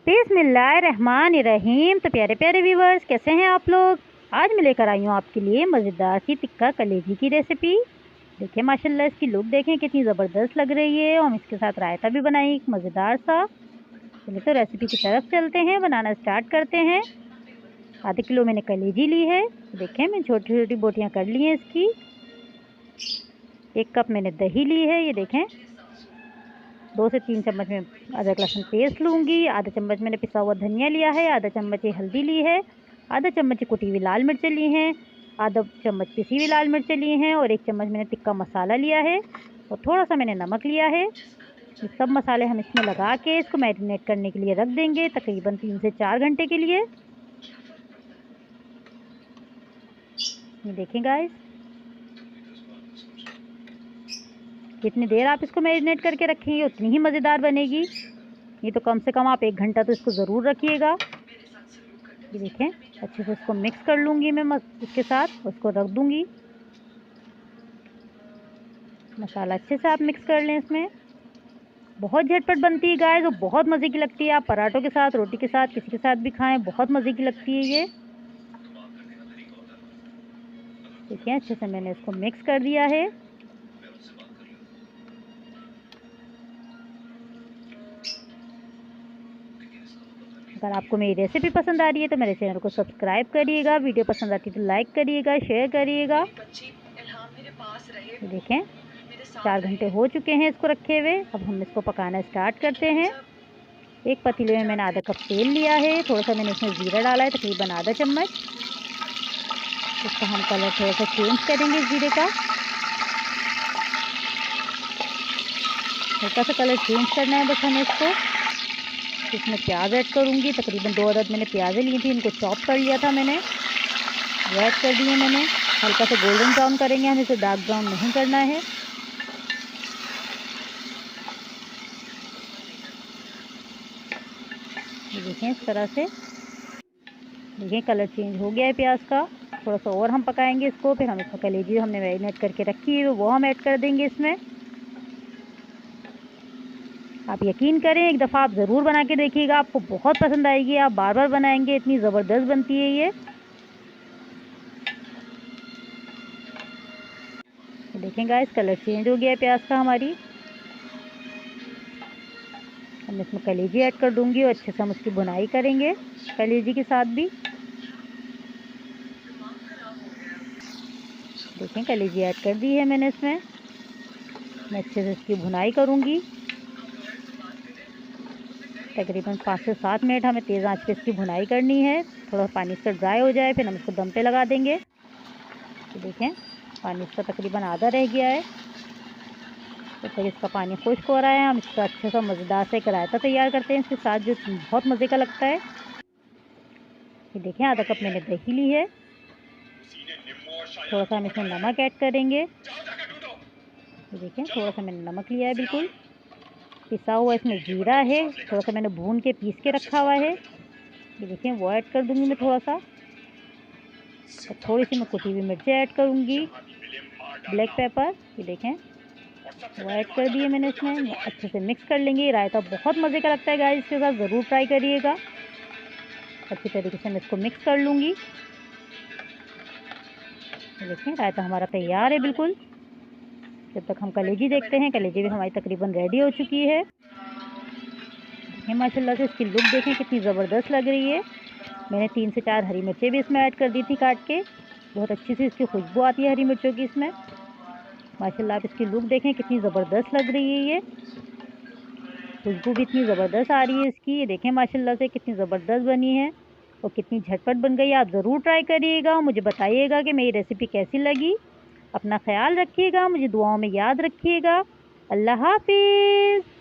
बिस्मिल्लाहिर्रहमानिर्रहीम। तो प्यारे प्यारे व्यूवर्स, कैसे हैं आप लोग। आज मैं लेकर आई हूँ आपके लिए मज़ेदार सी टिक्का कलेजी की रेसिपी। देखिए माशाल्लाह इसकी लुक देखें कितनी ज़बरदस्त लग रही है। और हम इसके साथ रायता भी बनाई एक मज़ेदार सा। चलिए तो रेसिपी की तरफ चलते हैं, बनाना स्टार्ट करते हैं। आधे किलो मैंने कलेजी ली है। देखें मैंने छोटी छोटी बोटियाँ कर ली हैं इसकी। 1 कप मैंने दही ली है, ये देखें। 2 से 3 चम्मच में अदरक लहसुन पेस्ट लूँगी। आधा चम्मच मैंने पिसा हुआ धनिया लिया है। आधा चम्मच ये हल्दी ली है। आधा चम्मच कुटी हुई लाल मिर्च ली हैं। आधा चम्मच पिसी हुई लाल मिर्च ली हैं। और 1 चम्मच मैंने टिक्का मसाला लिया है। और थोड़ा सा मैंने नमक लिया है। ये सब मसाले हम इसमें लगा के इसको मैरिनेट करने के लिए रख देंगे तकरीबन 3 से 4 घंटे के लिए। ये देखें गाइस, जितनी देर आप इसको मैरिनेट करके रखेंगे उतनी ही मज़ेदार बनेगी। ये तो कम से कम आप 1 घंटा तो इसको ज़रूर रखिएगा। ये देखें अच्छे से इसको मिक्स कर लूँगी मैं इसके साथ, उसको रख दूँगी। मसाला अच्छे से आप मिक्स कर लें इसमें। बहुत झटपट बनती है गाइस और बहुत मज़े की लगती है। आप पराठों के साथ, रोटी के साथ, किसी के साथ भी खाएं, बहुत मज़े की लगती है ये। ठीक है, अच्छे से मैंने इसको मिक्स कर दिया है। अगर आपको मेरी रेसिपी पसंद आ रही है तो मेरे चैनल को सब्सक्राइब करिएगा। वीडियो पसंद आती है तो लाइक करिएगा, शेयर करिएगा। ये देखें 4 घंटे हो चुके हैं इसको रखे हुए। अब हम इसको पकाना स्टार्ट करते हैं। एक पतीले में मैंने आधा कप तेल लिया है। थोड़ा सा मैंने इसमें ज़ीरा डाला है, तकरीबन आधा चम्मच। इसका हम कलर थोड़ा सा चेंज करेंगे ज़ीरे का। हल्का सा कलर चेंज करना है बस हमें इसको। इसमें प्याज ऐड करूँगी। तकरीबन 2 अदद मैंने प्याज़ें ली थी, इनको चॉप कर लिया था मैंने, वो ऐड कर दिए मैंने। हल्का सा गोल्डन ब्राउन करेंगे, हमें इसे डार्क ब्राउन नहीं करना है। ये देखें इस तरह से। देखिए कलर चेंज हो गया है प्याज का। थोड़ा सा और हम पकाएंगे इसको। फिर हम इसमें कलेजी हमने मैरिनेट करके रखी है वो हम ऐड कर देंगे इसमें। आप यकीन करें, एक दफ़ा आप ज़रूर बना के देखिएगा, आपको बहुत पसंद आएगी। आप बार बार बनाएंगे, इतनी ज़बरदस्त बनती है ये। देखें गाइस कलर चेंज हो गया है प्याज का हमारी। हम इसमें कलेजी ऐड कर दूंगी और अच्छे से हम उसकी बुनाई करेंगे कलेजी के साथ भी। देखें कलेजी ऐड कर दी है मैंने इसमें। मैं अच्छे से इसकी बुनाई करूंगी। तकरीबन 5 से 7 मिनट हमें तेज़ आंच पे इसकी भुनाई करनी है। थोड़ा पानी इसका ड्राई हो जाए फिर हम इसको दम पे लगा देंगे। तो देखें पानी इसका तकरीबन आधा रह गया है। तो फिर इसका पानी खुश्क हो रहा है। हम इसका अच्छा सा मज़ेदार से एक रायता तैयार करते हैं इसके साथ, जो बहुत मज़े का लगता है। ये देखें आधा कप मैंने दही ली है। थोड़ा सा हम इसमें नमक ऐड करेंगे। ये देखें थोड़ा सा मैंने नमक लिया है बिल्कुल। पिसा हुआ इसमें जीरा है, थोड़ा सा मैंने भून के पीस के रखा हुआ है। ये देखें वो ऐड कर दूंगी मैं थोड़ा सा। और थोड़ी सी मैं कुटी हुई मिर्ची ऐड करूंगी, ब्लैक पेपर। ये देखें वो ऐड कर दिए मैंने इसमें। अच्छे से मिक्स कर लेंगे। रायता बहुत मज़े का लगता है गाइस, इसके साथ ज़रूर ट्राई करिएगा। अच्छी तरीके से मैं इसको मिक्स कर लूँगी। देखें रायता हमारा तैयार है बिल्कुल। जब तक हम कलेजी देखते हैं, कलेजी भी हमारी तकरीबन रेडी हो चुकी है। देखें माशाल्लाह से इसकी लुक देखें कितनी ज़बरदस्त लग रही है। मैंने 3 से 4 हरी मिर्चें भी इसमें ऐड कर दी थी काट के। बहुत अच्छी सी इसकी खुशबू आती है हरी मिर्चों की इसमें। माशाल्लाह आप इसकी लुक देखें कितनी ज़बरदस्त लग रही है ये। खुशबू भी इतनी ज़बरदस्त आ रही है इसकी। ये देखें माशाल्लाह से कितनी ज़बरदस्त बनी है और कितनी झटपट बन गई। आप ज़रूर ट्राई करिएगा, मुझे बताइएगा कि मेरी रेसिपी कैसी लगी। अपना ख्याल रखिएगा, मुझे दुआओं में याद रखिएगा। अल्लाह हाफिज़।